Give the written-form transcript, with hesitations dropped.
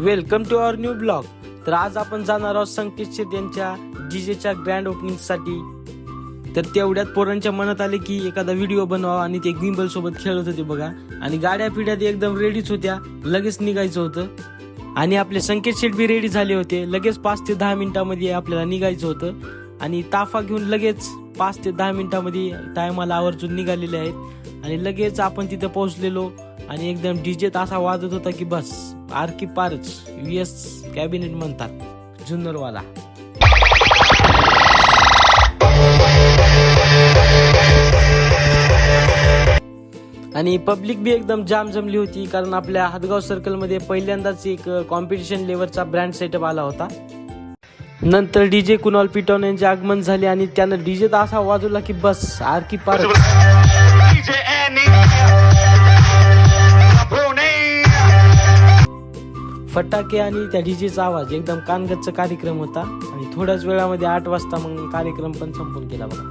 Welcome to our new blog. तर आज आपण जाणार आहोत संकेत शेट यांच्या डीजेच्या ग्रँड ओपनिंग साठी. तर तेवढ्यात पोरांच्या मनात आले की एखादा व्हिडिओ बनवावा आणि ते गिम्बल सोबत खेळत होते बघा. आणि गाड्या पिढ्या एकदम रेडीच होत्या, लगेच निघायचं होतं. आणि आपले संकेत शेट बी रेडी झाले होते. लगेच 5 ते 10 मिनिटांमध्ये आपल्याला निघायचं होतं. आणि ताफा घेऊन लगेच 5 ते 10 मिनिटांमध्ये टायमाला आवर्जून निघालेले आहेत. आणि लगेच आपण तिथे पोहोचलेलो आणि एकदम डीजेत असा वाजत होता की बस आरकी पारच VS कॅबिनेट म्हणतात जुन्नरवाला. आणि पब्लिक बी एकदम जाम जमली होती, कारण आपल्या हातगाव सर्कल मध्ये पहिल्यांदाच एक कॉम्पिटिशन लेवलचा ब्रँड सेटअप आला होता. नंतर डीजे कुणाल पिटॉन यांचे आगमन झाले आणि त्यानं डीजेत असा वाजवला की बस आरकी पारच. फटाके आणि त्या डीजेचा आवाज एकदम कानगच्च कार्यक्रम होता. आणि थोड्याच वेळामध्ये 8 वाजता मग कार्यक्रम पण संपून गेला बघा.